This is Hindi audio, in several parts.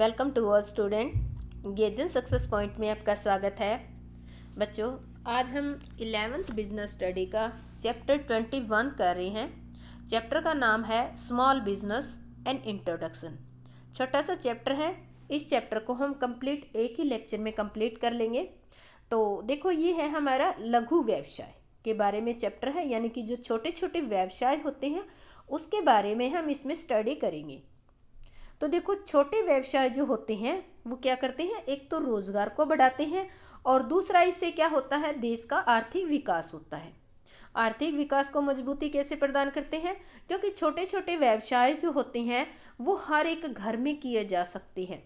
Welcome to all student. गेजन सक्सेस पॉइंट में आपका स्वागत है। बच्चों, आज हम 11th बिजनेस स्टडी का चैप्टर 21 कर रहे हैं। चैप्टर का नाम है स्मॉल बिजनेस एंड इंट्रोडक्शन। छोटा सा चैप्टर है। इस चैप्टर को हम कंप्लीट एक ही लेक्चर में कंप्लीट कर लेंगे। तो देखो, ये है हमारा लघु व्यवसाय के बारे में चैप्टर है, यानी कि जो छोटे छोटे व्यवसाय होते हैं उसके बारे में हम इसमें स्टडी करेंगे। तो देखो, छोटे व्यवसाय जो होते हैं वो क्या करते हैं, एक तो रोजगार को बढ़ाते हैं और दूसरा इससे क्या होता है, देश का आर्थिक विकास होता है। आर्थिक विकास को मजबूती कैसे प्रदान करते हैं, क्योंकि छोटे छोटे व्यवसाय जो होते हैं वो हर एक घर में किए जा सकते हैं।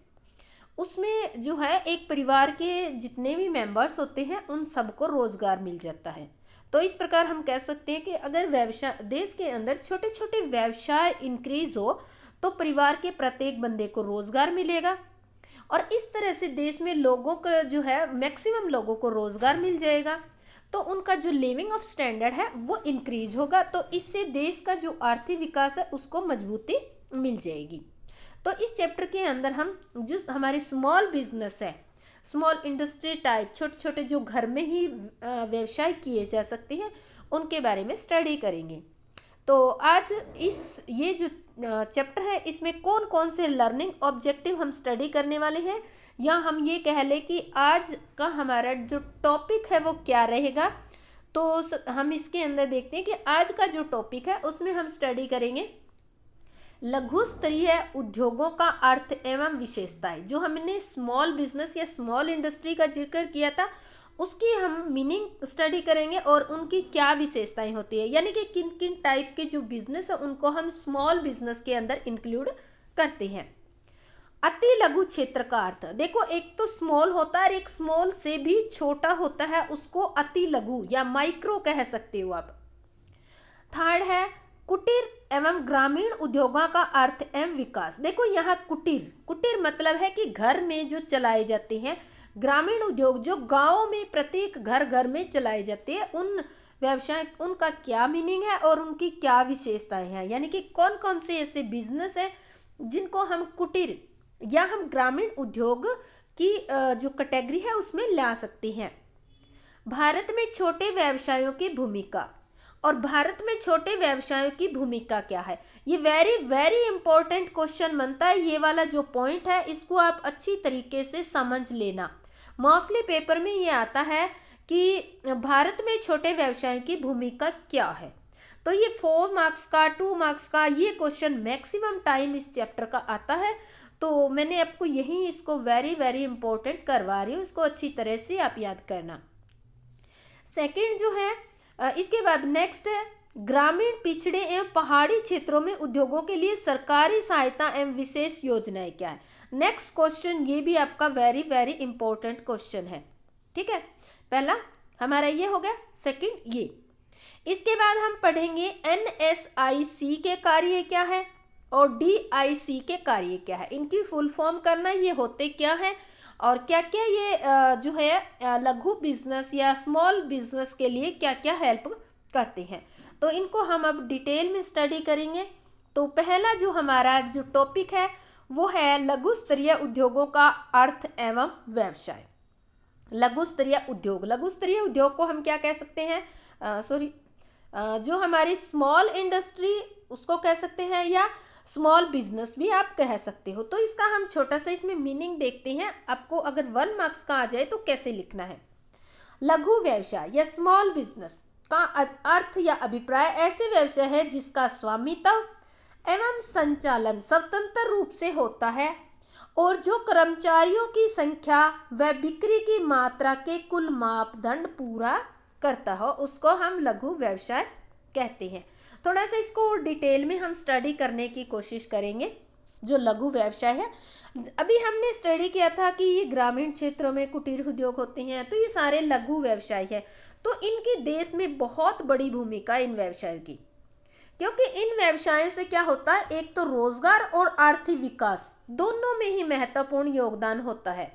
उसमें जो है एक परिवार के जितने भी मेंबर्स होते हैं उन सबको रोजगार मिल जाता है। तो इस प्रकार हम कह सकते हैं कि अगर व्यवसाय देश के अंदर छोटे छोटे व्यवसाय इंक्रीज हो तो परिवार के प्रत्येक बंदे को रोजगार मिलेगा और इस तरह से देश में लोगों का जो है मैक्सिमम लोगों को रोजगार मिल जाएगा। तो उनका जो लिविंग ऑफ स्टैंडर्ड है वो इंक्रीज होगा। तो इससे देश का जो आर्थिक विकास है उसको मजबूती मिल जाएगी। तो इस चैप्टर के अंदर हम जो हमारी स्मॉल बिजनेस है, स्मॉल इंडस्ट्री टाइप, छोटे छोटे जो घर में ही व्यवसाय किए जा सकते हैं उनके बारे में स्टडी करेंगे। तो आज ये जो चैप्टर है इसमें कौन कौन से लर्निंग ऑब्जेक्टिव हम स्टडी करने वाले हैं, या हम ये कह ले कि आज का हमारा जो टॉपिक है वो क्या रहेगा। तो हम इसके अंदर देखते हैं कि आज का जो टॉपिक है उसमें हम स्टडी करेंगे लघु स्तरीय उद्योगों का अर्थ एवं विशेषताएं। जो हमने स्मॉल बिजनेस या स्मॉल इंडस्ट्री का जिक्र किया था उसकी हम मीनिंग स्टडी करेंगे और उनकी क्या विशेषताएं होती है, यानी कि किन किन टाइप के जो बिजनेस है उनको हम स्मॉल बिजनेस के अंदर इंक्लूड करते हैं। अति लघु क्षेत्र का अर्थ देखो, एक तो स्मॉल होता है और एक स्मॉल से भी छोटा होता है, उसको अति लघु या माइक्रो कह सकते हो आप। थर्ड है कुटीर एवं ग्रामीण उद्योगों का अर्थ एवं विकास। देखो, यहाँ कुटीर कुटीर मतलब है कि घर में जो चलाए जाते हैं, ग्रामीण उद्योग जो गांव में प्रत्येक घर घर में चलाए जाते हैं, उन व्यवसाय उनका क्या मीनिंग है और उनकी क्या विशेषताएं हैं, यानी कि कौन कौन से ऐसे बिजनेस है जिनको हम कुटीर या हम ग्रामीण उद्योग की जो कैटेगरी है उसमें ला सकते हैं। भारत में छोटे व्यवसायों की भूमिका, और भारत में छोटे व्यवसायों की भूमिका क्या है, ये वेरी वेरी इंपॉर्टेंट क्वेश्चन बनता है। ये वाला जो पॉइंट है इसको आप अच्छी तरीके से समझ लेना। मोस्टली पेपर में ये आता है कि भारत में छोटे व्यवसायों की भूमिका क्या है। तो ये 4 मार्क्स का 2 मार्क्स का ये क्वेश्चन मैक्सिमम टाइम इस चैप्टर का आता है। तो मैंने आपको यही इसको वेरी वेरी इंपॉर्टेंट करवा रही हूँ, इसको अच्छी तरह से आप याद करना। सेकेंड जो है, इसके बाद नेक्स्ट है ग्रामीण पिछड़े एवं पहाड़ी क्षेत्रों में उद्योगों के लिए सरकारी सहायता एवं विशेष योजनाएं क्या है। नेक्स्ट क्वेश्चन ये भी आपका वेरी वेरी इंपॉर्टेंट क्वेश्चन है। ठीक है, पहला हमारा ये हो गया, सेकंड ये। इसके बाद हम पढ़ेंगे NSIC के कार्य क्या है और DIC के कार्य क्या है, इनकी फुल फॉर्म करना, ये होते क्या है और क्या क्या ये जो है लघु बिजनेस या स्मॉल बिजनेस के लिए क्या क्या हेल्प करते हैं। तो इनको हम अब डिटेल में स्टडी करेंगे। तो पहला जो हमारा जो टॉपिक है वो है लघु स्तरीय उद्योगों का अर्थ एवं व्यवसाय। लघु स्तरीय उद्योग, लघु स्तरीय उद्योग को हम क्या कह सकते हैं, जो हमारी स्मॉल इंडस्ट्री उसको कह सकते हैं या स्मॉल बिजनेस भी आप कह सकते हो। तो इसका हम छोटा सा इसमें मीनिंग देखते हैं। आपको अगर 1 मार्क्स का आ जाए तो कैसे लिखना है। लघु व्यवसाय या स्मॉल बिजनेस का अर्थ या अभिप्राय ऐसे व्यवसाय है जिसका स्वामित्व एवं संचालन स्वतंत्र रूप से होता है और जो कर्मचारियों की संख्या व बिक्री की मात्रा के कुल मापदंड पूरा करता हो उसको हम लघु व्यवसाय कहते हैं। थोड़ा सा इसको डिटेल में हम स्टडी करने की कोशिश करेंगे। जो लघु व्यवसाय है, अभी हमने स्टडी किया था कि ये ग्रामीण क्षेत्रों में कुटीर उद्योग होते हैं, तो ये सारे लघु व्यवसाय है। तो इनकी देश में बहुत बड़ी भूमिका इन व्यवसायों की, क्योंकि इन व्यवसायों से क्या होता है, एक तो रोजगार और आर्थिक विकास दोनों में ही महत्वपूर्ण योगदान होता है।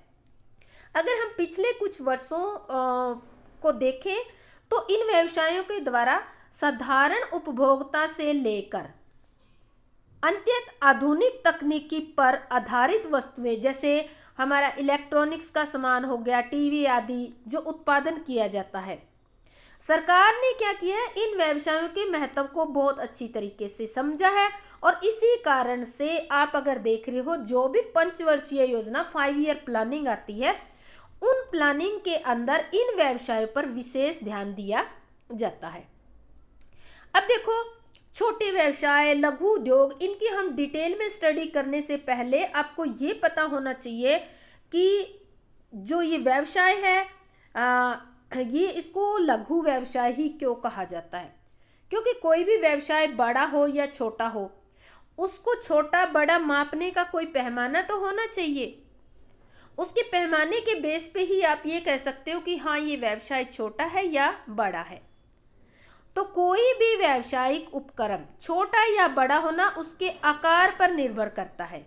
अगर हम पिछले कुछ वर्षों को देखें तो इन व्यवसायों के द्वारा साधारण उपभोक्ता से लेकर अत्यंत आधुनिक तकनीकी पर आधारित वस्तुएं, जैसे हमारा इलेक्ट्रॉनिक्स का सामान हो गया, टीवी आदि, जो उत्पादन किया जाता है। सरकार ने क्या किया है, इन व्यवसायों के महत्व को बहुत अच्छी तरीके से समझा है और इसी कारण से आप अगर देख रहे हो, जो भी पंचवर्षीय योजना 5 ईयर प्लानिंग आती है, उन प्लानिंग के अंदर इन व्यवसायों पर विशेष ध्यान दिया जाता है। अब देखो, छोटे व्यवसाय, लघु उद्योग, इनकी हम डिटेल में स्टडी करने से पहले आपको ये पता होना चाहिए कि जो ये व्यवसाय है, ये इसको लघु व्यवसाय ही क्यों कहा जाता है। क्योंकि कोई भी व्यवसाय बड़ा हो या छोटा हो, उसको छोटा बड़ा मापने का कोई पैमाना तो होना चाहिए। उसके पैमाने के बेस पे ही आप ये कह सकते हो कि हाँ, ये व्यवसाय छोटा है या बड़ा है। तो कोई भी व्यावसायिक उपक्रम छोटा या बड़ा होना उसके आकार पर निर्भर करता है।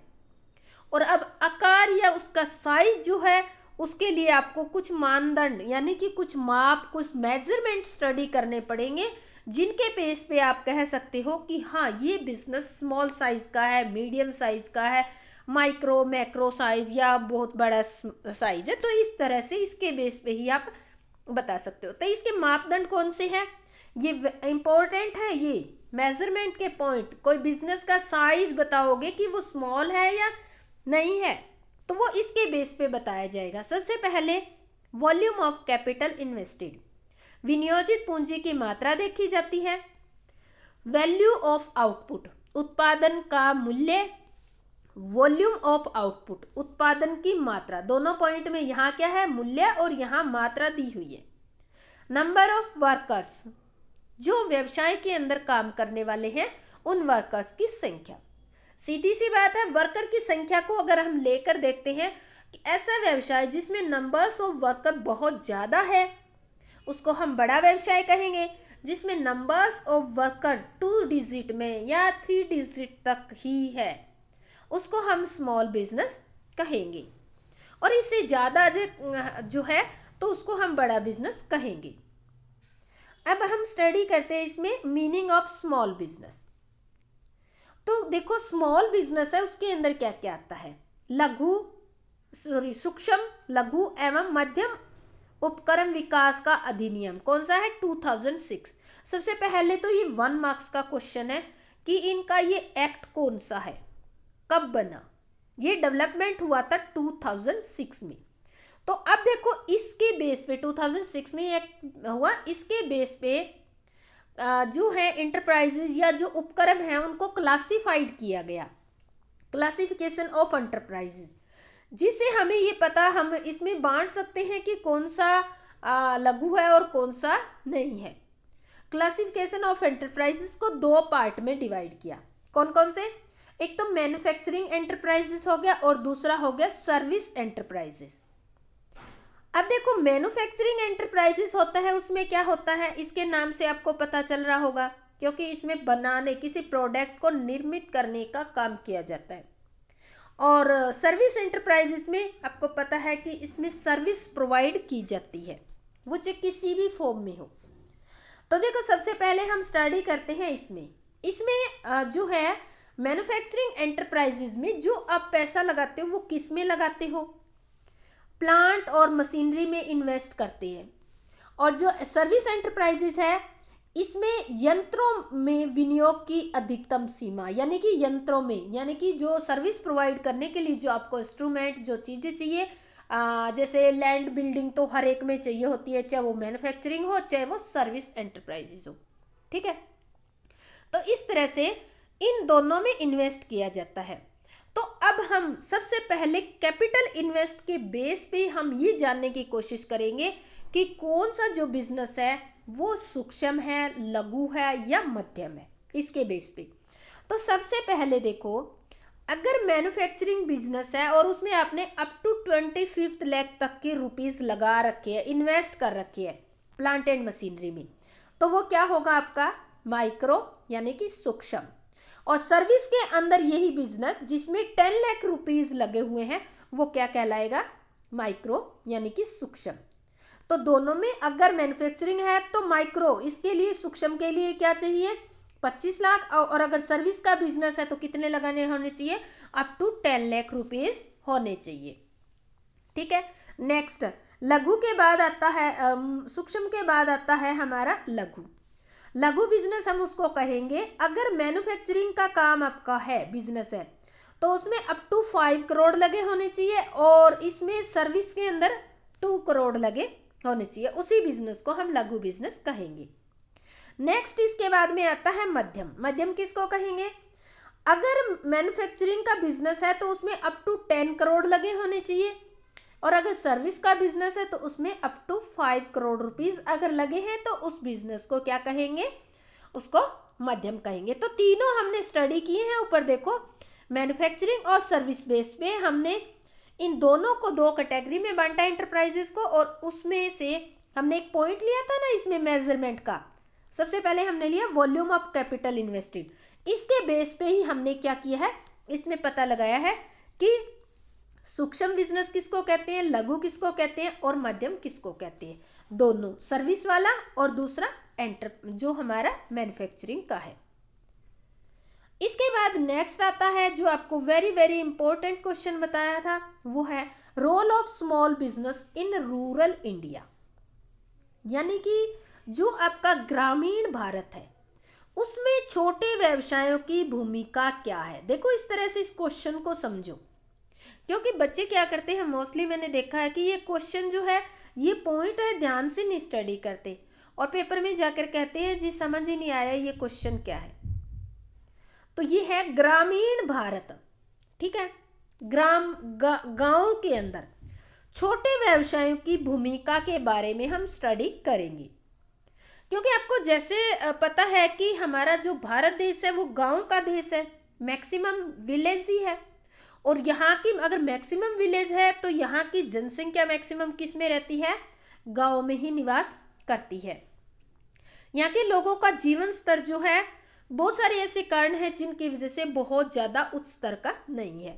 और अब आकार या उसका साइज जो है, उसके लिए आपको कुछ मानदंड यानी कि कुछ माप, कुछ मेजरमेंट स्टडी करने पड़ेंगे, जिनके बेस पे आप कह सकते हो कि हाँ, ये बिजनेस स्मॉल साइज का है, मीडियम साइज का है, माइक्रो मैक्रो साइज या बहुत बड़ा साइज है। तो इस तरह से इसके बेस पे ही आप बता सकते हो। तो इसके मापदंड कौन से हैं, ये इंपॉर्टेंट है। ये मेजरमेंट के पॉइंट, कोई बिजनेस का साइज बताओगे कि वो स्मॉल है या नहीं है, तो वो इसके बेस पे बताया जाएगा। सबसे पहले वॉल्यूम ऑफ कैपिटल इन्वेस्टेड, विनियोजित पूंजी की मात्रा देखी जाती है। वैल्यू ऑफ आउटपुट, उत्पादन का मूल्य। वॉल्यूम ऑफ आउटपुट, उत्पादन की मात्रा। दोनों पॉइंट में यहाँ क्या है, मूल्य, और यहाँ मात्रा दी हुई है। नंबर ऑफ वर्कर्स, जो व्यवसाय के अंदर काम करने वाले हैं, उन वर्कर्स की संख्या। सीधी सी बात है, वर्कर की संख्या को अगर हम लेकर देखते हैं कि ऐसा व्यवसाय जिसमें नंबर्स ऑफ वर्कर बहुत ज्यादा है, उसको हम बड़ा व्यवसाय कहेंगे। जिसमें नंबर्स ऑफ वर्कर 2 डिजिट में या 3 डिजिट तक ही है, उसको हम स्मॉल बिजनेस कहेंगे। और इससे ज्यादा जो है, तो उसको हम बड़ा बिजनेस कहेंगे। अब हम स्टडी करते हैं इसमें मीनिंग ऑफ स्मॉल बिजनेस। तो देखो, स्मॉल बिजनेस है, उसके अंदर क्या क्या आता है। सूक्ष्म, लघु एवं मध्यम उपक्रम विकास का अधिनियम कौन सा है, 2006। सबसे पहले तो ये 1 मार्क्स का क्वेश्चन है कि इनका ये एक्ट कौन सा है, कब बना। ये डेवलपमेंट हुआ था 2006 में। तो अब देखो, इसके बेस पे 2006 में एक हुआ, इसके बेस पे जो है एंटरप्राइजेज या जो उपक्रम है, उनको क्लासिफाइड किया गया, क्लासिफिकेशन ऑफ एंटरप्राइजेज, जिससे हमें ये पता, हम इसमें बांट सकते हैं कि कौन सा लघु है और कौन सा नहीं है। क्लासिफिकेशन ऑफ एंटरप्राइजेज को 2 पार्ट में डिवाइड किया। कौन कौन से, एक तो मैन्युफैक्चरिंग एंटरप्राइजेस हो गया और दूसरा हो गया सर्विस एंटरप्राइजेस। अब देखो, मैन्युफैक्चरिंग एंटरप्राइजेस होता है, उसमें क्या होता है, इसके नाम से आपको पता चल रहा होगा, क्योंकि इसमें बनाने, किसी प्रोडक्ट को निर्मित करने का काम किया जाता है। और सर्विस एंटरप्राइजेस में आपको पता है कि इसमें सर्विस प्रोवाइड की जाती है, वो चाहे किसी भी फॉर्म में हो। तो देखो, सबसे पहले हम स्टडी करते हैं इसमें जो है मैन्युफैक्चरिंग एंटरप्राइजेस में जो आप पैसा लगाते हो, वो किस में लगाते हो, प्लांट और मशीनरी में इन्वेस्ट करते हैं। और जो सर्विस एंटरप्राइजेस है, इसमें यंत्रों में विनियोग की अधिकतम सीमा, यानी कि यंत्रों में, यानी कि जो सर्विस प्रोवाइड करने के लिए जो आपको इंस्ट्रूमेंट, जो चीजें चाहिए, जैसे लैंड बिल्डिंग तो हर एक में चाहिए होती है, चाहे वो मैन्युफैक्चरिंग हो चाहे वो सर्विस एंटरप्राइजेस हो। ठीक है, तो इस तरह से इन दोनों में इन्वेस्ट किया जाता है। तो अब हम सबसे पहले कैपिटल इन्वेस्ट के बेस पे हम ये जानने की कोशिश करेंगे कि कौन सा जो बिजनेस है वो सूक्ष्म है, लघु है या मध्यम है, इसके बेस पे। तो सबसे पहले देखो, अगर मैन्युफैक्चरिंग बिजनेस है और उसमें आपने अप टू 25 लाख तक के रुपीस लगा रखे हैं, इन्वेस्ट कर रखे हैं प्लांट एंड मशीनरी में, तो वो क्या होगा आपका, माइक्रो यानी कि सूक्ष्म। और सर्विस के अंदर यही बिजनेस जिसमें 10 लाख रुपीस लगे हुए हैं, वो क्या कहलाएगा, माइक्रो यानी कि सूक्ष्म। तो दोनों में अगर मैन्युफैक्चरिंग है तो माइक्रो, इसके लिए सूक्ष्म के लिए क्या चाहिए, 25 लाख, और अगर सर्विस का बिजनेस है तो कितने लगाने होने चाहिए, अप टू 10 लाख रुपीज होने चाहिए। ठीक है, नेक्स्ट लघु के बाद आता है सूक्ष्म के बाद आता है हमारा लघु। लघु बिजनेस हम उसको कहेंगे अगर मैन्युफैक्चरिंग का काम आपका है, बिजनेस है, तो उसमें अप टू 5 करोड़ लगे होने चाहिए, और इसमें सर्विस के अंदर 2 करोड़ लगे होने चाहिए, उसी बिजनेस को हम लघु बिजनेस कहेंगे। नेक्स्ट इसके बाद में आता है मध्यम। मध्यम किसको कहेंगे, अगर मैन्युफैक्चरिंग का बिजनेस है तो उसमें अप टू 10 करोड़ लगे होने चाहिए, और अगर सर्विस का बिजनेस है तो उसमें अप टू 5 करोड़ रुपीस अगर लगे हैं तो उस बिजनेस को क्या कहेंगे, उसको मध्यम कहेंगे। तो तीनों हमने स्टडी किए हैं। ऊपर देखो, मैन्युफैक्चरिंग और सर्विस बेस पे हमने इन दोनों को 2 कैटेगरी में बांटा एंटरप्राइजेस को, और उसमें से हमने एक पॉइंट लिया था ना इसमें मेजरमेंट का। सबसे पहले हमने लिया वॉल्यूम ऑफ कैपिटल इन्वेस्टेड, इसके बेस पे ही हमने क्या किया है, इसमें पता लगाया है कि सूक्ष्म बिजनेस किसको कहते हैं, लघु किसको कहते हैं, और मध्यम किसको कहते हैं, दोनों, सर्विस वाला और दूसरा जो हमारा मैन्युफैक्चरिंग का है। इसके बाद नेक्स्ट आता है जो आपको वेरी वेरी इंपॉर्टेंट क्वेश्चन बताया था, वो है role of small business in rural India. यानी कि जो आपका ग्रामीण भारत है उसमें छोटे व्यवसायों की भूमिका क्या है। देखो इस तरह से इस क्वेश्चन को समझो, क्योंकि बच्चे क्या करते हैं, मोस्टली मैंने देखा है कि ये क्वेश्चन जो है, ये पॉइंट है, ध्यान से नहीं स्टडी करते और पेपर में जाकर कहते हैं जी समझ ही नहीं आया ये क्वेश्चन क्या है। तो ये है ग्रामीण भारत, ठीक है, गांव के अंदर छोटे व्यवसायों की भूमिका के बारे में हम स्टडी करेंगे। क्योंकि आपको जैसे पता है कि हमारा जो भारत देश है वो गांव का देश है, मैक्सिमम विलेज ही है, और यहाँ की अगर मैक्सिमम विलेज है तो यहाँ की जनसंख्या मैक्सिमम किस में रहती है, गांव में ही निवास करती है। यहाँ के लोगों का जीवन स्तर जो है, बहुत सारे ऐसे कारण हैं जिनकी वजह से बहुत ज्यादा उच्च स्तर का नहीं है।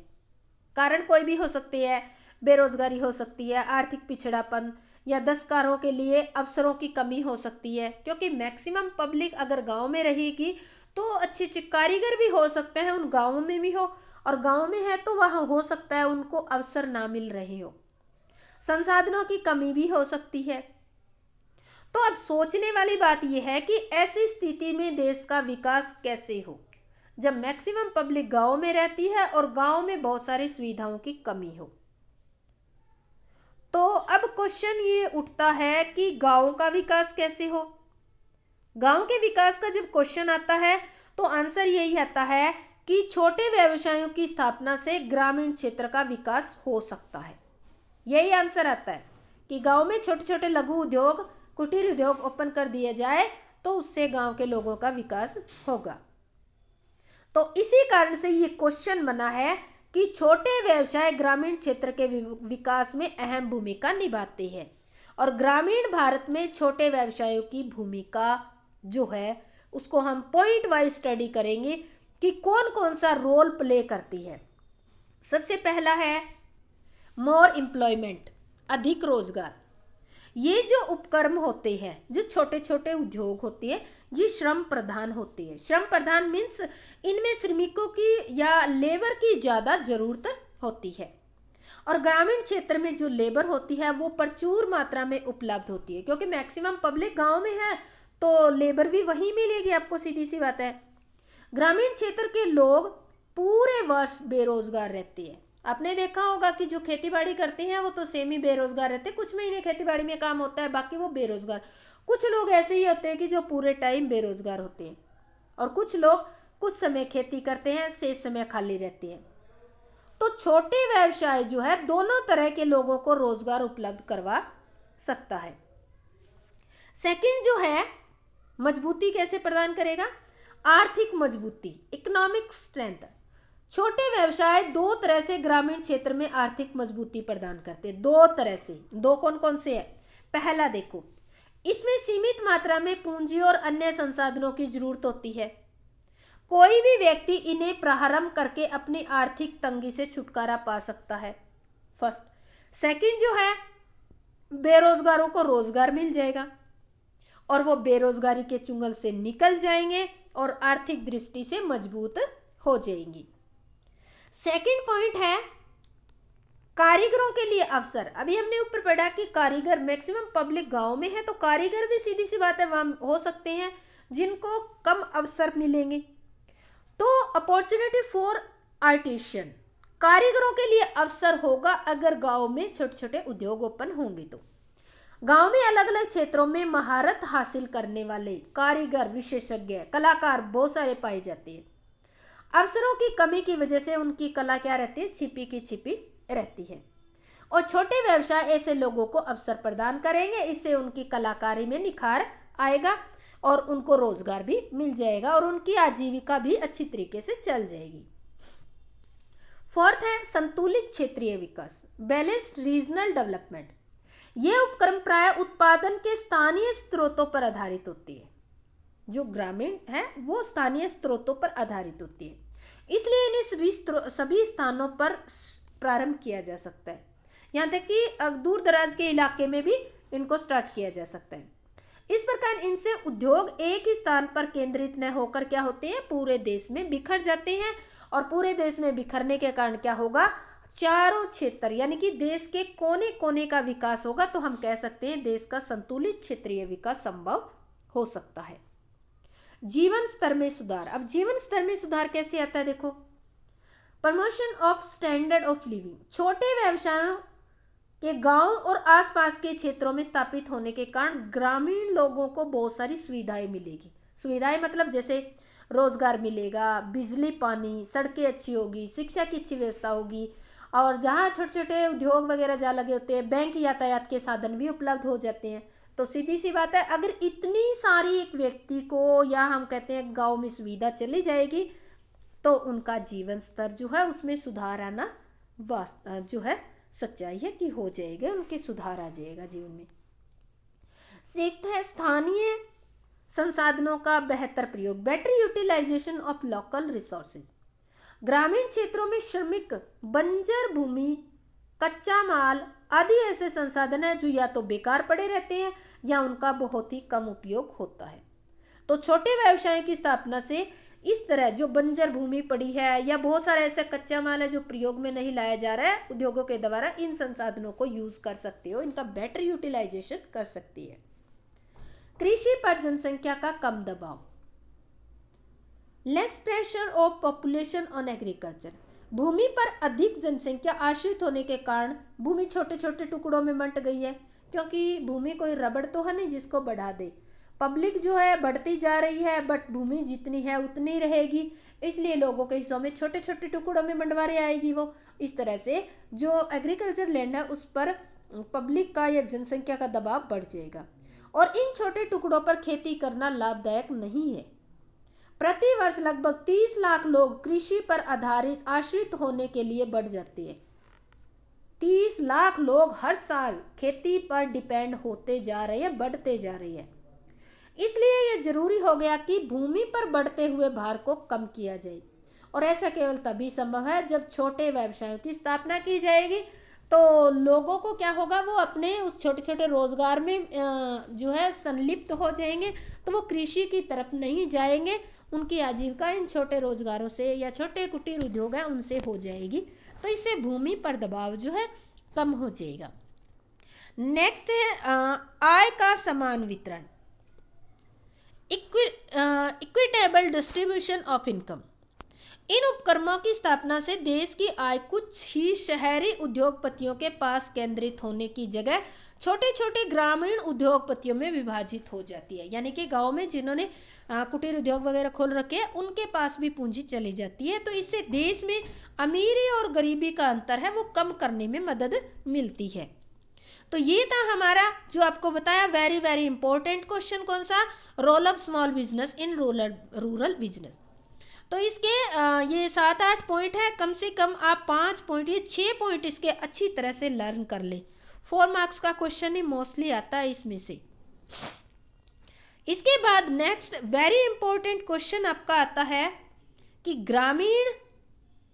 कारण कोई भी हो सकते हैं, बेरोजगारी हो सकती है, आर्थिक पिछड़ापन, या दस्तकारों के लिए अवसरों की कमी हो सकती है। क्योंकि मैक्सिमम पब्लिक अगर गांव में रहेगी तो अच्छे अच्छे कारीगर भी हो सकते हैं उन गांवों में भी हो, और गांव में है तो वहां हो सकता है उनको अवसर ना मिल रहे हो, संसाधनों की कमी भी हो सकती है। तो अब सोचने वाली बात यह है कि ऐसी स्थिति में देश का विकास कैसे हो, जब मैक्सिमम पब्लिक गांव में रहती है और गांव में बहुत सारी सुविधाओं की कमी हो। तो अब क्वेश्चन ये उठता है कि गांव का विकास कैसे हो। गांव के विकास का जब क्वेश्चन आता है तो आंसर यही आता है कि छोटे व्यवसायों की स्थापना से ग्रामीण क्षेत्र का विकास हो सकता है। यही आंसर आता है कि गांव में छोटे छोटे लघु उद्योग, कुटीर उद्योग ओपन कर दिए जाए तो उससे गांव के लोगों का विकास होगा। तो इसी कारण से ये क्वेश्चन बना है कि छोटे व्यवसाय ग्रामीण क्षेत्र के विकास में अहम भूमिका निभाते हैं, और ग्रामीण भारत में छोटे व्यवसायों की भूमिका जो है उसको हम पॉइंट वाइज स्टडी करेंगे कि कौन कौन सा रोल प्ले करती है। सबसे पहला है मोर एम्प्लॉयमेंट, अधिक रोजगार। ये जो उपक्रम होते हैं, जो छोटे छोटे उद्योग होते हैं, ये श्रम प्रधान होते हैं। श्रम प्रधान मीन्स इनमें श्रमिकों की या लेबर की ज्यादा जरूरत होती है, और ग्रामीण क्षेत्र में जो लेबर होती है वो प्रचुर मात्रा में उपलब्ध होती है। क्योंकि मैक्सिमम पब्लिक गांव में है तो लेबर भी वहीं मिलेगी आपको, सीधी सी बात है। ग्रामीण क्षेत्र के लोग पूरे वर्ष बेरोजगार रहते हैं। आपने देखा होगा कि जो खेती बाड़ी करते हैं वो तो सेमी बेरोजगार रहते हैं, कुछ महीने खेती बाड़ी में काम होता है, बाकी वो बेरोजगार। कुछ लोग ऐसे ही होते हैं कि जो पूरे टाइम बेरोजगार होते हैं, और कुछ लोग कुछ समय खेती करते हैं, शेष समय खाली रहते हैं। तो छोटे व्यवसाय जो है दोनों तरह के लोगों को रोजगार उपलब्ध करवा सकता है। सेकंड जो है मजबूती कैसे प्रदान करेगा, आर्थिक मजबूती, इकोनॉमिक स्ट्रेंथ। छोटे व्यवसाय दो तरह से ग्रामीण क्षेत्र में आर्थिक मजबूती प्रदान करते हैं, दो तरह से। दो कौन कौन से है, पहला देखो, इसमें सीमित मात्रा में पूंजी और अन्य संसाधनों की जरूरत होती है। कोई भी व्यक्ति इन्हें प्रारंभ करके अपनी आर्थिक तंगी से छुटकारा पा सकता है, फर्स्ट। सेकंड जो है, बेरोजगारों को रोजगार मिल जाएगा और वो बेरोजगारी के चुंगल से निकल जाएंगे और आर्थिक दृष्टि से मजबूत हो जाएंगी। सेकंड पॉइंट है कारीगरों के लिए अवसर। अभी हमने ऊपर पढ़ा कि कारीगर मैक्सिमम पब्लिक गांव में है, तो कारीगर भी सीधी सी बात है वहां हो सकते हैं जिनको कम अवसर मिलेंगे। तो अपॉर्चुनिटी फॉर आर्टिशियन, कारीगरों के लिए अवसर होगा अगर गांव में छोटे छोटे उद्योग ओपन होंगे। तो गांव में अलग अलग क्षेत्रों में महारत हासिल करने वाले कारीगर, विशेषज्ञ, कलाकार बहुत सारे पाए जाते हैं। अवसरों की कमी की वजह से उनकी कला क्या रहती है, छिपी की छिपी रहती है। और छोटे व्यवसाय ऐसे लोगों को अवसर प्रदान करेंगे, इससे उनकी कलाकारी में निखार आएगा और उनको रोजगार भी मिल जाएगा और उनकी आजीविका भी अच्छी तरीके से चल जाएगी। फोर्थ है संतुलित क्षेत्रीय विकास, बैलेंस्ड रीजनल डेवलपमेंट। ये उपक्रम प्राय उत्पादन के स्थानीय स्रोतों पर आधारित होती है। जो ग्रामीण है वो स्थानीय स्रोतों पर आधारित होती है, इसलिए इन्हें सभी स्थानों पर प्रारंभ किया जा सकता है। यहाँ तक कि दूर दराज के इलाके में भी इनको स्टार्ट किया जा सकता है। इस प्रकार इनसे उद्योग एक ही स्थान पर केंद्रित न होकर क्या होते हैं, पूरे देश में बिखर जाते हैं। और पूरे देश में बिखरने के कारण क्या होगा, चारों क्षेत्र यानी कि देश के कोने कोने का विकास होगा। तो हम कह सकते हैं देश का संतुलित क्षेत्रीय विकास संभव हो सकता है। जीवन स्तर में सुधार। अब जीवन स्तर में सुधार कैसे आता है, देखो, promotion of standard of living. छोटे व्यवसायों के गांव और आसपास के क्षेत्रों में स्थापित होने के कारण ग्रामीण लोगों को बहुत सारी सुविधाएं मिलेगी। सुविधाएं मतलब जैसे रोजगार मिलेगा, बिजली, पानी, सड़कें अच्छी होगी, शिक्षा की अच्छी व्यवस्था होगी, और जहाँ छोटे छोटे उद्योग वगैरह जहाँ लगे होते हैं, बैंक यातायात के साधन भी उपलब्ध हो जाते हैं। तो सीधी सी बात है, अगर इतनी सारी एक व्यक्ति को या हम कहते हैं गांव में सुविधा चली जाएगी तो उनका जीवन स्तर जो है उसमें सुधार आना जो है सच्चाई है कि हो जाएगा, उनके सुधार आ जाएगा जीवन में। सिक्स्थ है स्थानीय संसाधनों का बेहतर प्रयोग, better utilisation of local resources. ग्रामीण क्षेत्रों में श्रमिक, बंजर भूमि, कच्चा माल आदि ऐसे संसाधन है जो या तो बेकार पड़े रहते हैं या उनका बहुत ही कम उपयोग होता है। तो छोटे व्यवसाय की स्थापना से इस तरह जो बंजर भूमि पड़ी है या बहुत सारा ऐसा कच्चा माल है जो प्रयोग में नहीं लाया जा रहा है, उद्योगों के द्वारा इन संसाधनों को यूज कर सकते हो, इनका बेटर यूटिलाइजेशन कर सकती है। कृषि पर जनसंख्या का कम दबाव, less pressure of population on agriculture. भूमि पर अधिक जनसंख्या आश्रित होने के कारण भूमि छोटे छोटे टुकड़ों में बंट गई है, क्योंकि भूमि कोई रबड़ तो है नहीं जिसको बढ़ा दे। पब्लिक जो है बढ़ती जा रही है बट भूमि जितनी है उतनी रहेगी, इसलिए लोगों के हिस्सों में छोटे छोटे टुकड़ों में बंटवारे आएगी वो। इस तरह से जो एग्रीकल्चर लैंड है उस पर पब्लिक का या जनसंख्या का दबाव बढ़ जाएगा और इन छोटे टुकड़ों पर खेती करना लाभदायक नहीं है। प्रति वर्ष लगभग 30 लाख लोग कृषि पर आधारित आश्रित होने के लिए बढ़ जाते हैं। 30 लाख लोग हर साल खेती पर डिपेंड होते जा रहे हैं, बढ़ते जा रहे हैं। इसलिए यह जरूरी हो गया कि भूमि पर बढ़ते हुए भार को कम किया जाए, और ऐसा केवल तभी संभव है जब छोटे व्यवसायों की स्थापना की जाएगी। तो लोगों को क्या होगा, वो अपने उस छोटे छोटे रोजगार में जो है संलिप्त हो जाएंगे, तो वो कृषि की तरफ नहीं जाएंगे, उनकी आजीविका इन छोटे रोजगारों से या छोटे कुटीर उद्योग है उनसे हो जाएगी। तो इससे भूमि पर दबाव जो है कम हो जाएगा। नेक्स्ट है आय का समान वितरण, इक्विटेबल डिस्ट्रीब्यूशन ऑफ इनकम। इन उपक्रमों की स्थापना से देश की आय कुछ ही शहरी उद्योगपतियों के पास केंद्रित होने की जगह छोटे छोटे ग्रामीण उद्योगपतियों में विभाजित हो जाती है। यानी कि गांव में जिन्होंने कुटीर उद्योग वगैरह खोल रखे हैं उनके पास भी पूंजी चली जाती है। तो इससे देश में अमीरी और गरीबी का अंतर है वो कम करने में मदद मिलती है। तो ये था हमारा जो आपको बताया वेरी वेरी इंपॉर्टेंट क्वेश्चन, कौन सा, role of small business in rural business. तो इसके ये 7-8 पॉइंट है, कम से कम आप 5 पॉइंट ये 6 पॉइंट इसके अच्छी तरह से लर्न कर ले। 4 मार्क्स का क्वेश्चन ही मोस्टली आता है इसमें से। इसके बाद नेक्स्ट वेरी इंपॉर्टेंट क्वेश्चन आपका आता है कि ग्रामीण,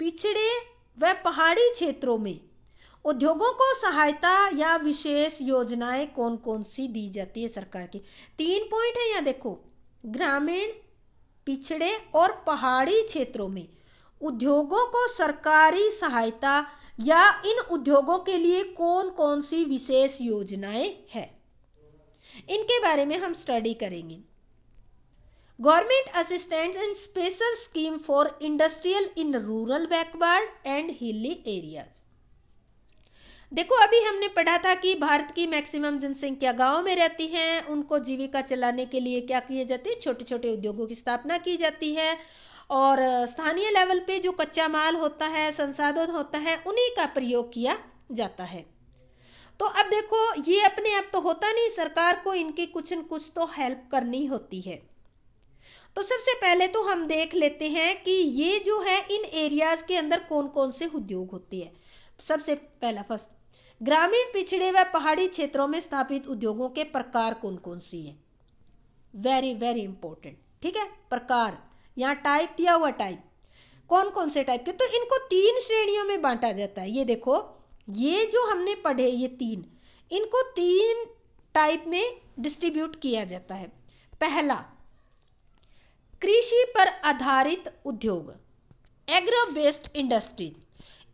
पिछड़े व पहाड़ी क्षेत्रों में उद्योगों को सहायता या विशेष योजनाएं कौन कौन सी दी जाती है सरकार की। 3 पॉइंट है यहाँ देखो, ग्रामीण, पिछड़े और पहाड़ी क्षेत्रों में उद्योगों को सरकारी सहायता या इन उद्योगों के लिए कौन कौन सी विशेष योजनाएं हैं, इनके बारे में हम स्टडी करेंगे। Government assistance and special scheme for industrial in rural backward and hilly areas. देखो, अभी हमने पढ़ा था कि भारत की मैक्सिमम जनसंख्या गांव में रहती है, उनको जीविका चलाने के लिए क्या किए जाते हैं, छोटे छोटे उद्योगों की स्थापना की जाती है, और स्थानीय लेवल पे जो कच्चा माल होता है, संसाधन होता है, उन्हीं का प्रयोग किया जाता है। तो अब देखो, ये अपने आप तो होता नहीं, सरकार को इनकी कुछ न कुछ तो हेल्प करनी होती है। तो सबसे पहले तो हम देख लेते हैं कि ये जो है इन एरियाज के अंदर कौन कौन से उद्योग होते हैं। सबसे पहला फर्स्ट, ग्रामीण पिछड़े व पहाड़ी क्षेत्रों में स्थापित उद्योगों के प्रकार कौन कौन सी हैं। वेरी वेरी इंपॉर्टेंट, ठीक है। प्रकार, यहाँ टाइप दिया हुआ, टाइप कौन कौन से टाइप के, तो इनको 3 श्रेणियों में बांटा जाता है। ये देखो, ये जो हमने पढ़े ये 3, इनको 3 टाइप में डिस्ट्रीब्यूट किया जाता है। पहला, कृषि पर आधारित उद्योग, एग्रो बेस्ड इंडस्ट्री।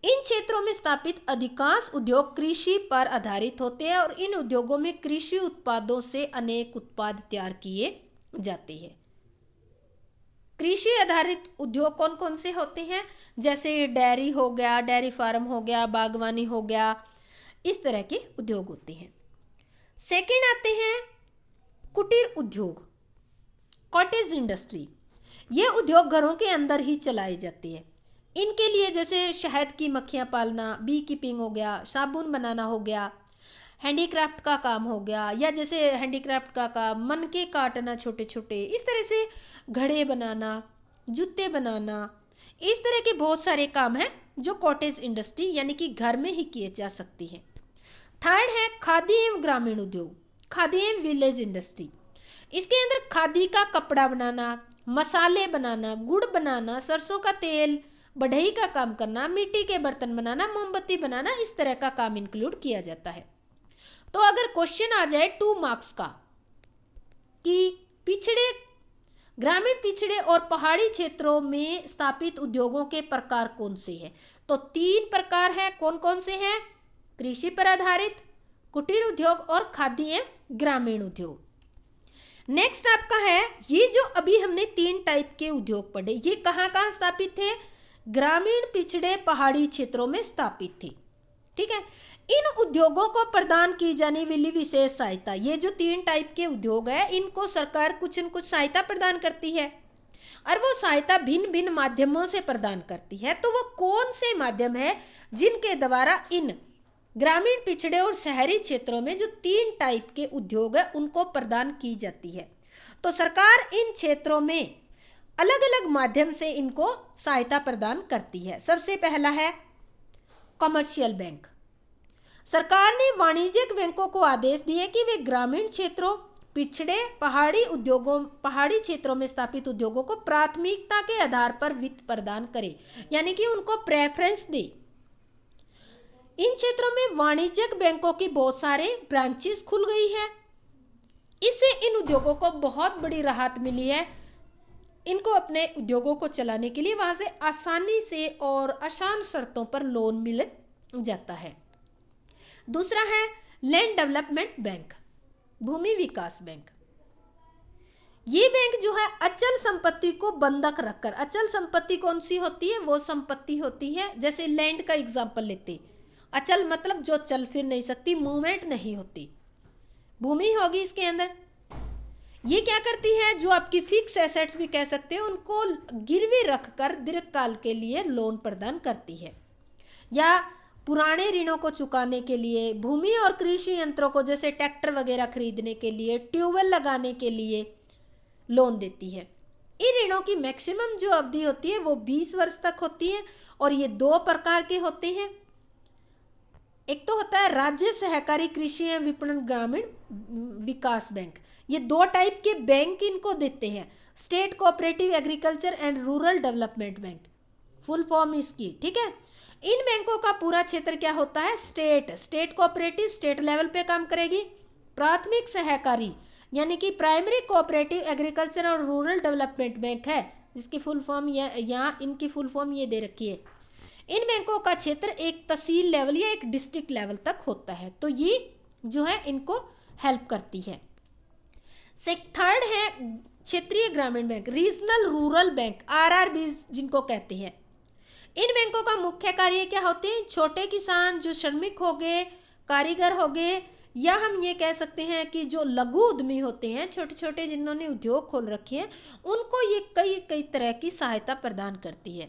इन क्षेत्रों में स्थापित अधिकांश उद्योग कृषि पर आधारित होते हैं और इन उद्योगों में कृषि उत्पादों से अनेक उत्पाद तैयार किए जाते हैं। कृषि आधारित उद्योग कौन कौन से होते हैं, जैसे डेयरी हो गया, डेयरी फार्म हो गया, बागवानी हो गया, इस तरह के उद्योग होते हैं। सेकंड आते हैं कुटीर उद्योग, कॉटेज इंडस्ट्री। ये उद्योग घरों के अंदर ही चलाए जाते हैं। इनके लिए जैसे शहद की मक्खियां पालना, बी कीपिंग हो गया, साबुन बनाना हो गया, हैंडीक्राफ्ट का काम हो गया, या जैसे हैंडीक्राफ्ट का काम मनके काटना छोटे छोटे, इस तरह से घड़े बनाना, जूते बनाना, इस तरह के बहुत सारे काम हैं जो कॉटेज इंडस्ट्री यानी कि घर में ही किए जा सकती है। थर्ड है खादी एवं ग्रामीण उद्योग, खादी एवं विलेज इंडस्ट्री। इसके अंदर खादी का कपड़ा बनाना, मसाले बनाना, गुड़ बनाना, सरसों का तेल, बढ़ई का काम करना, मिट्टी के बर्तन बनाना, मोमबत्ती बनाना, इस तरह का काम इंक्लूड किया जाता है। तो अगर क्वेश्चन आ जाए 2 मार्क्स का कि पिछड़े, ग्रामीण पिछड़े और पहाड़ी क्षेत्रों में स्थापित उद्योगों के प्रकार कौन से हैं, तो 3 प्रकार है। कौन कौन से हैं, कृषि पर आधारित, कुटीर उद्योग और खादी एवं ग्रामीण उद्योग। नेक्स्ट आपका है, ये जो अभी हमने 3 टाइप के उद्योग पढ़े, ये कहां कहां स्थापित थे, ग्रामीण पिछड़े पहाड़ी क्षेत्रों में स्थापित थी, ठीक है। इन उद्योगों को प्रदान की जाने वाली विशेष सहायता, ये जो 3 टाइप के उद्योग है, इनको सरकार कुछ न कुछ सहायता प्रदान करती है, और वो सहायता भिन्न भिन्न माध्यमों से प्रदान करती है। तो वो कौन से माध्यम है जिनके द्वारा इन ग्रामीण पिछड़े और शहरी क्षेत्रों में जो 3 टाइप के उद्योग है उनको प्रदान की जाती है। तो सरकार इन क्षेत्रों में अलग अलग माध्यम से इनको सहायता प्रदान करती है। सबसे पहला है कमर्शियल बैंक। सरकार ने वाणिज्यिक बैंकों को आदेश दिए कि वे ग्रामीण क्षेत्रों, पिछड़े पहाड़ी क्षेत्रों में स्थापित उद्योगों को प्राथमिकता के आधार पर वित्त प्रदान करें, यानी कि उनको प्रेफरेंस दे। इन क्षेत्रों में वाणिज्यिक बैंकों की बहुत सारे ब्रांचेस खुल गई है। इससे इन उद्योगों को बहुत बड़ी राहत मिली है। इनको अपने उद्योगों को चलाने के लिए वहां से आसानी से और आसान शर्तों पर लोन मिल जाता है। दूसरा है लैंड डेवलपमेंट बैंक, भूमि विकास बैंक। ये बैंक जो है अचल संपत्ति को बंधक रखकर, अचल संपत्ति कौन सी होती है, वो संपत्ति होती है, जैसे लैंड का एग्जांपल लेते, अचल मतलब जो चल फिर नहीं सकती, मूवमेंट नहीं होती, भूमि होगी इसके अंदर। ये क्या करती है, जो आपकी फिक्स एसेट्स भी कह सकते हैं, उनको गिरवी रखकर दीर्घकाल के लिए लोन प्रदान करती है, या पुराने ऋणों को चुकाने के लिए, भूमि और कृषि यंत्रों को जैसे ट्रैक्टर वगैरह खरीदने के लिए, ट्यूबवेल लगाने के लिए लोन देती है। इन ऋणों की मैक्सिमम जो अवधि होती है वो 20 वर्ष तक होती है, और ये 2 प्रकार के होते हैं। एक तो होता है राज्य सहकारी कृषि एवं विपणन ग्रामीण विकास बैंक। ये 2 टाइप के बैंक इनको देते हैं, state cooperative agriculture and rural development bank, full form इसकी, ठीक है। इन बैंकों का पूरा क्षेत्र क्या होता है, स्टेट कोऑपरेटिव, स्टेट लेवल पे काम करेगी। प्राथमिक सहकारी यानी कि प्राइमरी कोऑपरेटिव एग्रीकल्चर और रूरल डेवलपमेंट बैंक है, जिसकी फुल फॉर्म यहाँ इनकी फुल फॉर्म ये दे रखी है। इन बैंकों का क्षेत्र एक तहसील लेवल या एक डिस्ट्रिक्ट लेवल तक होता है, तो ये जो है इनको हेल्प करती है। थर्ड है क्षेत्रीय ग्रामीण bank, regional rural bank, RRB जिनको कहते हैं। इन बैंकों का मुख्य कार्य क्या होते हैं? छोटे किसान, जो श्रमिक हो गए, कारीगर हो गए, या हम ये कह सकते हैं कि जो लघु उद्यमी होते हैं, छोटे छोटे जिन्होंने उद्योग खोल रखे हैं, उनको ये कई कई तरह की सहायता प्रदान करती है।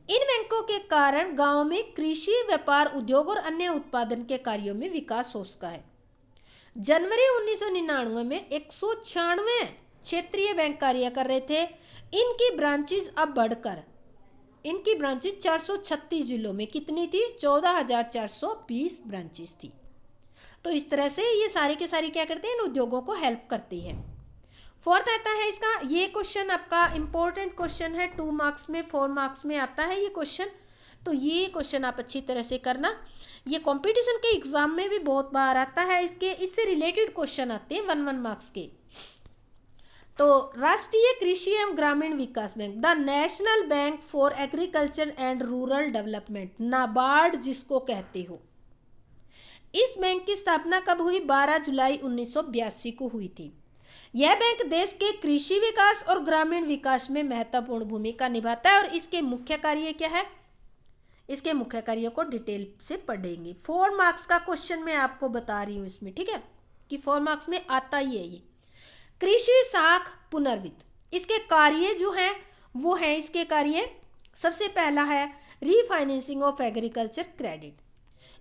इन बैंकों के कारण गांव में कृषि, व्यापार, उद्योग और अन्य उत्पादन के कार्यों में विकास हो सका है। जनवरी 1999 में 196 क्षेत्रीय बैंक कार्य कर रहे थे। इनकी ब्रांचेज अब बढ़कर इनकी ब्रांचेज 436 जिलों में कितनी थी? 14,420 ब्रांचेज थी। तो इस तरह से ये सारी के सारी क्या करते हैं? इन उद्योगों को हेल्प करती है। फोर्थ आता है इसका, ये क्वेश्चन आपका इंपॉर्टेंट क्वेश्चन है, 2 मार्क्स में 4 मार्क्स में आता है ये क्वेश्चन, तो ये क्वेश्चन आप अच्छी तरह से करना। ये कंपटीशन के एग्जाम में भी बहुत बार आता है, इससे रिलेटेड क्वेश्चन आते हैं 1-1 मार्क्स के। तो राष्ट्रीय कृषि एवं ग्रामीण विकास bank, the national bank for agriculture and rural development, NABARD जिसको कहते हो, इस बैंक की स्थापना कब हुई? 12 जुलाई 1982 को हुई थी। यह बैंक देश के कृषि विकास और ग्रामीण विकास में महत्वपूर्ण भूमिका निभाता है। और इसके मुख्य कार्य क्या है? इसके मुख्य कार्यों को डिटेल से पढ़ेंगे। 4 मार्क्स का क्वेश्चन मैं आपको बता रही हूं इसमें, ठीक है, कि 4 मार्क्स में आता ही है ये। कृषि साख पुनर्वित्त, इसके कार्य जो है वो है, इसके कार्य सबसे पहला है रीफाइनेंसिंग ऑफ एग्रीकल्चर क्रेडिट।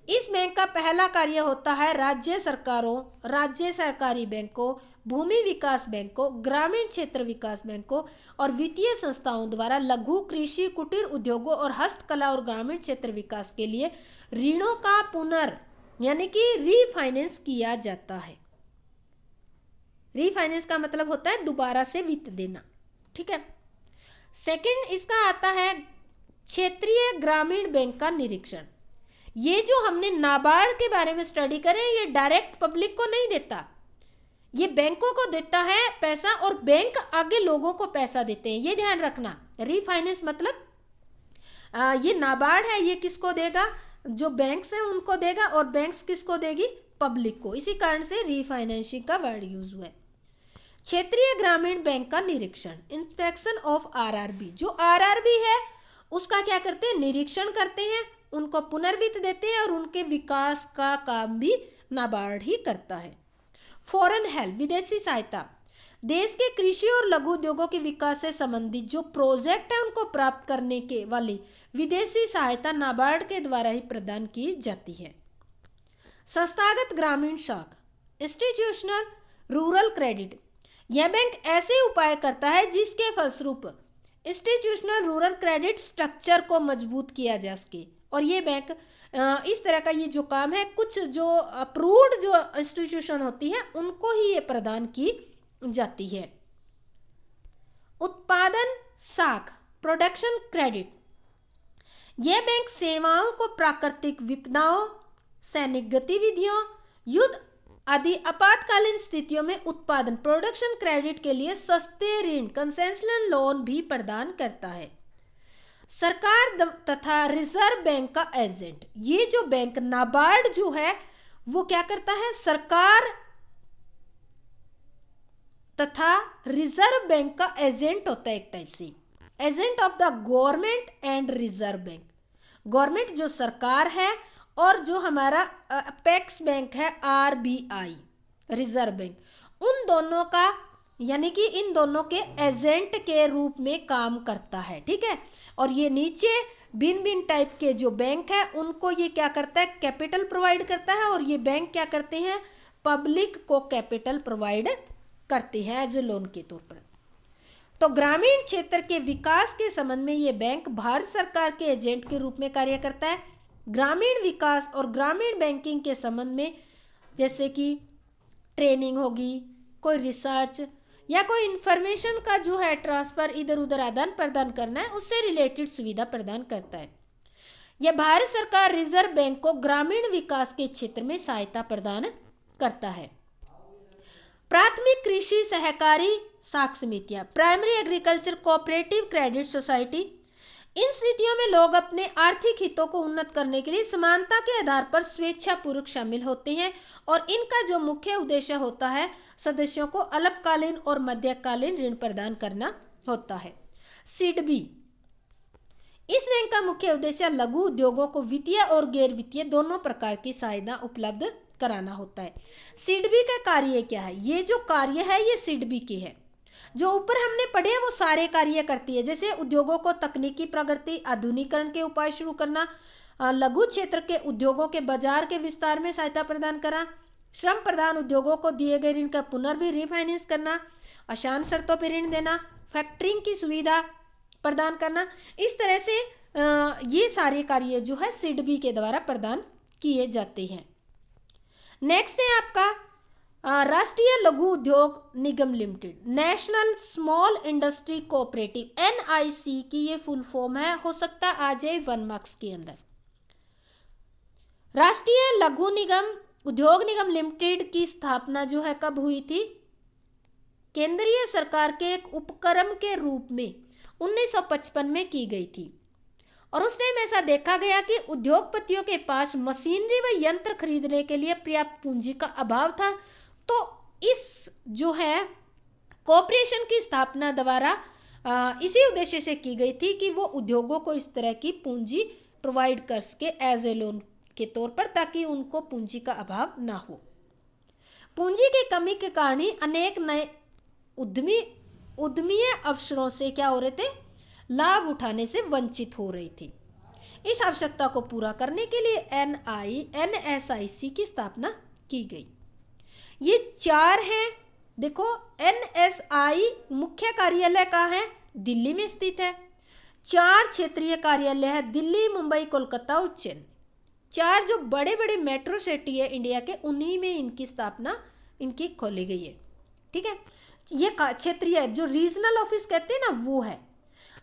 इस बैंक का पहला कार्य होता है राज्य सरकारों, राज्य सरकारी बैंकों, भूमि विकास बैंकों, ग्रामीण क्षेत्र विकास बैंकों और वित्तीय संस्थाओं द्वारा लघु कृषि, कुटीर उद्योगों और हस्तकला और ग्रामीण क्षेत्र विकास के लिए ऋणों का यानी कि रीफाइनेंस किया जाता है। रीफाइनेंस का मतलब होता है दोबारा से वित्त देना, ठीक है। सेकंड इसका आता है क्षेत्रीय ग्रामीण बैंक का निरीक्षण। ये जो हमने नाबार्ड के बारे में स्टडी करें, ये डायरेक्ट पब्लिक को नहीं देता, ये बैंकों को देता है पैसा और बैंक आगे लोगों को पैसा देते हैं, ये ध्यान रखना। रीफाइनेंस मतलब ये नाबार्ड है, ये किसको देगा? जो बैंक्स हैं उनको देगा, और बैंक्स किसको देगी? पब्लिक को। इसी कारण से रीफाइनेंसिंग का वर्ड यूज हुआ है। क्षेत्रीय ग्रामीण बैंक का निरीक्षण, इंस्पेक्शन ऑफ आरआरबी, जो आरआरबी है उसका क्या करते हैं? निरीक्षण करते हैं, उनको पुनर्वित्त देते हैं और उनके विकास का काम भी नाबार्ड ही करता है। फॉरेन हेल्प, विदेशी सहायता, देश के कृषि और लघु उद्योगों के विकास से संबंधित जो प्रोजेक्ट है उनको प्राप्त करने के वाली विदेशी सहायता नाबार्ड के द्वारा ही प्रदान की जाती है। संस्थागत ग्रामीण शाख, इंस्टीट्यूशनल रूरल क्रेडिट, यह बैंक ऐसे उपाय करता है जिसके फलस्वरूप इंस्टीट्यूशनल रूरल क्रेडिट स्ट्रक्चर को मजबूत किया जा सके। और ये बैंक इस तरह का ये जो काम है, कुछ जो अप्रूव्ड जो इंस्टीट्यूशन होती है उनको ही ये प्रदान की जाती है। उत्पादन साख, प्रोडक्शन क्रेडिट, यह बैंक सेवाओं को प्राकृतिक विपदाओं, सैनिक गतिविधियों, युद्ध आदि आपातकालीन स्थितियों में उत्पादन प्रोडक्शन क्रेडिट के लिए सस्ते ऋण कंसेशनल लोन भी प्रदान करता है। सरकार तथा रिजर्व बैंक का एजेंट, ये जो बैंक नाबार्ड जो है वो क्या करता है? सरकार तथा रिजर्व बैंक का एजेंट होता है, एक टाइप से agent of the government and reserve bank. Government जो सरकार है और जो हमारा अपेक्स बैंक है आरबीआई रिजर्व बैंक, उन दोनों का यानी कि इन दोनों के एजेंट के रूप में काम करता है, ठीक है। और ये नीचे भिन्न भिन्न टाइप के जो बैंक है उनको ये क्या करता है? कैपिटल प्रोवाइड करता है। और ये बैंक क्या करते हैं? पब्लिक को कैपिटल प्रोवाइड करते हैं एज ए लोन के तौर पर। तो ग्रामीण क्षेत्र के विकास के संबंध में ये बैंक भारत सरकार के एजेंट के रूप में कार्य करता है। ग्रामीण विकास और ग्रामीण बैंकिंग के संबंध में जैसे कि ट्रेनिंग होगी, कोई रिसर्च या कोई इंफॉर्मेशन का जो है ट्रांसफर, इधर उधर आदान प्रदान करना है, उससे रिलेटेड सुविधा प्रदान करता है। यह भारत सरकार रिजर्व बैंक को ग्रामीण विकास के क्षेत्र में सहायता प्रदान करता है। प्राथमिक कृषि सहकारी साख समितियां, primary agriculture cooperative credit society. इन स्थितियों में लोग अपने आर्थिक हितों को उन्नत करने के लिए समानता के आधार पर स्वेच्छापूर्वक शामिल होते हैं और इनका जो मुख्य उद्देश्य होता है सदस्यों को अल्पकालीन और मध्यकालीन ऋण प्रदान करना होता है। सिडबी, इस बैंक का मुख्य उद्देश्य लघु उद्योगों को वित्तीय और गैर वित्तीय दोनों प्रकार की सहायता उपलब्ध कराना होता है। सिडबी का कार्य क्या है? ये जो कार्य है ये सिडबी की है। जो ऊपर हमने पढ़े वो सारे कार्य करती है, जैसे उद्योगों को तकनीकी प्रगति, आधुनिकीकरण के उपाय शुरू करना, लघु क्षेत्र के उद्योगों के बाजार के विस्तार में सहायता प्रदान करना, श्रम प्रधान उद्योगों को दिए गए ऋण का पुनर्भी रिफाइनेंस करना, आसान शर्तों पर ऋण देना, फैक्टरिंग की सुविधा प्रदान करना। इस तरह से ये सारे कार्य जो है सिडबी के द्वारा प्रदान किए जाते हैं। नेक्स्ट है आपका राष्ट्रीय लघु उद्योग निगम limited, national small industry cooperative, NIC की ये फुल फॉर्म है, हो सकता है आ जाए 1 मार्क्स के अंदर। राष्ट्रीय लघु निगम उद्योग निगम लिमिटेड की स्थापना जो है कब हुई थी? केंद्रीय सरकार के एक उपक्रम के रूप में 1955 में की गई थी और उस टाइम ऐसा देखा गया कि उद्योगपतियों के पास मशीनरी व यंत्र खरीदने के लिए पर्याप्त पूंजी का अभाव था, तो इस जो है कॉर्पोरेशन की स्थापना द्वारा इसी उद्देश्य से की गई थी कि वो उद्योगों को इस तरह की पूंजी प्रोवाइड कर सके एज ए लोन के तौर पर, ताकि उनको पूंजी का अभाव ना हो। पूंजी की कमी के कारण ही अनेक नए उद्यमीय अवसरों से क्या हो रहे थे? लाभ उठाने से वंचित हो रही थी। इस आवश्यकता को पूरा करने के लिए एनएसआईसी की स्थापना की गई। ये 4 हैं। देखो, एनएसआई मुख्य कार्यालय कहाँ है? दिल्ली में स्थित है। 4 क्षेत्रीय कार्यालय है, दिल्ली, मुंबई, कोलकाता और चेन्नई। 4 जो बड़े बड़े मेट्रो सिटी है इंडिया के, उन्हीं में इनकी स्थापना इनकी खोली गई है। ठीक है, ये क्षेत्रीय जो रीजनल ऑफिस कहते हैं ना, वो है।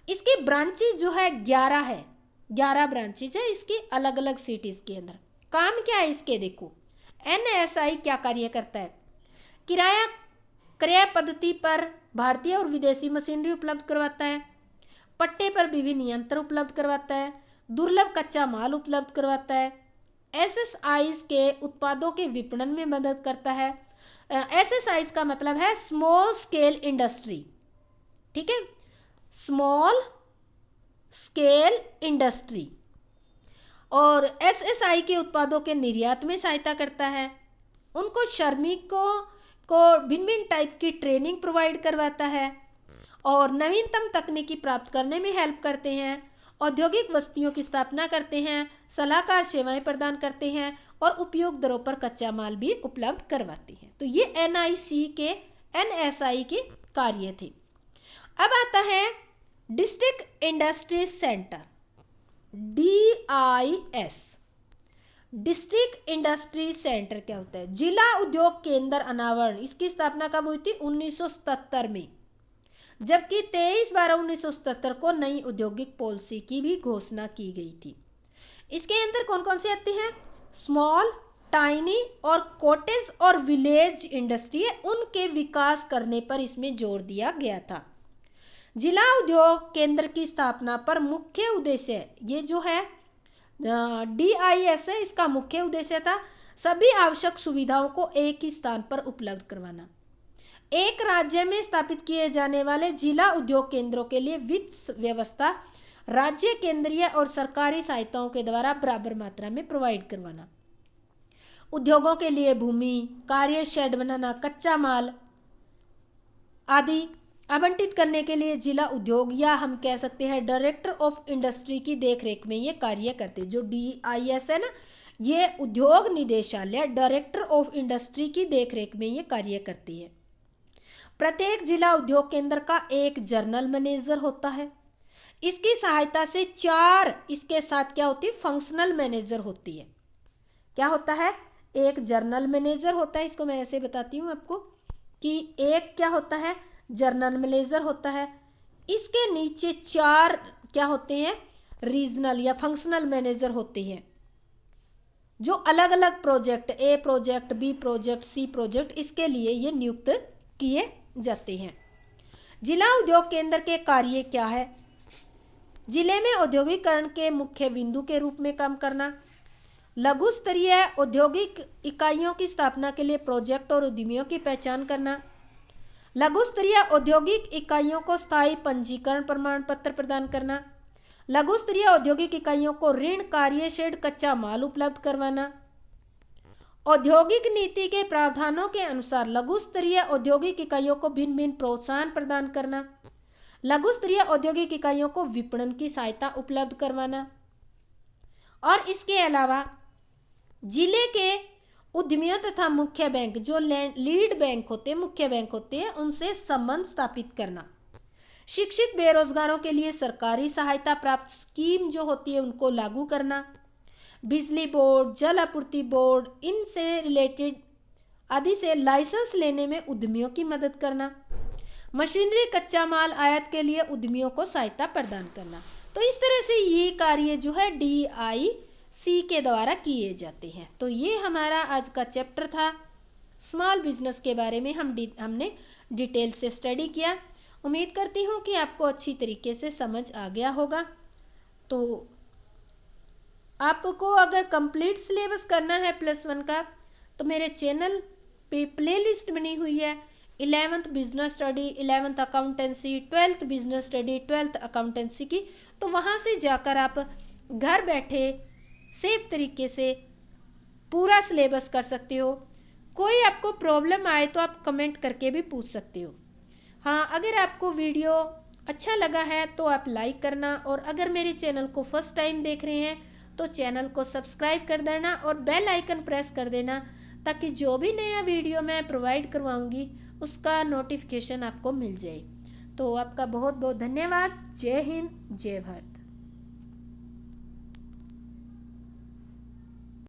इसकी ब्रांचेज जो है 11 है, 11 ब्रांचेज है इसकी अलग अलग सिटीज के अंदर। काम क्या है इसके? देखो, एनएसआई क्या कार्य करता है? किराया क्रय पद्धति पर भारतीय और विदेशी मशीनरी उपलब्ध करवाता है, पट्टे पर विभिन्न यंत्र उपलब्ध करवाता है, दुर्लभ कच्चा माल उपलब्ध करवाता है, एसएसआई के उत्पादों के विपणन में मदद करता है। एसएसआई का मतलब है स्मॉल स्केल इंडस्ट्री। ठीक है, स्मॉल स्केल इंडस्ट्री। और एसएसआई के उत्पादों के निर्यात में सहायता करता है, उनको श्रमिकों को भिन्न भिन्न टाइप की ट्रेनिंग प्रोवाइड करवाता है और नवीनतम तकनीकी प्राप्त करने में हेल्प करते हैं, औद्योगिक वस्तुओं की स्थापना करते हैं, सलाहकार सेवाएं प्रदान करते हैं और उपयोग दरों पर कच्चा माल भी उपलब्ध करवाते हैं। तो ये एनएसआई के कार्य थे। अब आता है district industry centre, DIS। District industry centre क्या होता है? जिला उद्योग केंद्र अनावरण। इसकी स्थापना कब हुई थी? 1977 में, जबकि 23/12/1977 को नई औद्योगिक पॉलिसी की भी घोषणा की गई थी। इसके अंदर कौन कौन से आते हैं? स्मॉल, टाइनी और कॉटेज और विलेज इंडस्ट्री है, उनके विकास करने पर इसमें जोर दिया गया था। जिला उद्योग केंद्र की स्थापना पर मुख्य उद्देश्य, ये जो है DIS है, इसका मुख्य उद्देश्य था सभी आवश्यक सुविधाओं को एक ही स्थान पर उपलब्ध करवाना। एक राज्य में स्थापित किए जाने वाले जिला उद्योग केंद्रों के लिए वित्त व्यवस्था राज्य, केंद्रीय और सरकारी सहायताओं के द्वारा बराबर मात्रा में प्रोवाइड करवाना। उद्योगों के लिए भूमि, कार्य शेड बनाना, कच्चा माल आदि आवंटित करने के लिए जिला उद्योग या हम कह सकते हैं डायरेक्टर ऑफ इंडस्ट्री की देखरेख में ये कार्य करते हैं। जो DIS है ना, ये उद्योग निदेशालय डायरेक्टर ऑफ इंडस्ट्री की देखरेख में ये कार्य करती है। प्रत्येक जिला उद्योग केंद्र का एक जनरल मैनेजर होता है। इसकी सहायता से 4 इसके साथ क्या होती है? फंक्शनल मैनेजर होती है। क्या होता है? एक जनरल मैनेजर होता है, इसको मैं ऐसे बताती हूँ आपको कि एक क्या होता है? जनरल मैनेजर होता है। इसके नीचे 4 क्या होते हैं? रीजनल या फंक्शनल मैनेजर होते हैं। जो अलग अलग प्रोजेक्ट, ए प्रोजेक्ट, बी प्रोजेक्ट, सी प्रोजेक्ट, इसके लिए ये नियुक्त किए जाते हैं। जिला उद्योग केंद्र के कार्य क्या है? जिले में औद्योगिकरण के मुख्य बिंदु के रूप में काम करना, लघु स्तरीय औद्योगिक इकाइयों की स्थापना के लिए प्रोजेक्ट और उद्यमियों की पहचान करना, लघु स्तरीय औद्योगिक इकाइयों को स्थायी पंजीकरण प्रमाण पत्र प्रदान करना, लघु स्तरीय औद्योगिक इकाइयों को ऋण, कार्यशेड, कच्चा माल उपलब्ध करवाना, औद्योगिक नीति के प्रावधानों के अनुसार लघु स्तरीय औद्योगिक इकाइयों को भिन्न भिन्न प्रोत्साहन प्रदान करना, लघु स्तरीय औद्योगिक इकाइयों को विपणन की सहायता उपलब्ध करवाना, और इसके अलावा जिले के उद्यमियों तथा मुख्य बैंक, जो लीड बैंक होते हैं, मुख्य बैंक होते हैं, उनसे संबंध स्थापित करना, शिक्षित बेरोजगारों के लिए सरकारी सहायता प्राप्त स्कीम जो होती है उनको लागू करना, बिजली बोर्ड, जल आपूर्ति बोर्ड, इनसे रिलेटेड आदि से लाइसेंस लेने में उद्यमियों की मदद करना, मशीनरी, कच्चा माल आयात के लिए उद्यमियों को सहायता प्रदान करना। तो इस तरह से ये कार्य जो है DIC के द्वारा किए जाते हैं। तो ये हमारा आज का चैप्टर था, स्मॉल बिजनेस के बारे में हमने डिटेल से स्टडी किया। उम्मीद करती हूँ कि आपको अच्छी तरीके से समझ आ गया होगा। तो आपको अगर कंप्लीट सिलेबस करना है +1 का, तो मेरे चैनल पे प्लेलिस्ट बनी हुई है 11th business study, 11th accountancy, 12th business study, 12th accountancy की। तो वहाँ से जाकर आप घर बैठे सेफ तरीके से पूरा सिलेबस कर सकते हो। कोई आपको प्रॉब्लम आए तो आप कमेंट करके भी पूछ सकते हो। हाँ, अगर आपको वीडियो अच्छा लगा है तो आप लाइक करना, और अगर मेरे चैनल को फर्स्ट टाइम देख रहे हैं तो चैनल को सब्सक्राइब कर देना और बेल आइकन प्रेस कर देना, ताकि जो भी नया वीडियो मैं प्रोवाइड करवाऊंगी उसका नोटिफिकेशन आपको मिल जाए। तो आपका बहुत बहुत धन्यवाद। जय हिंद, जय भारत।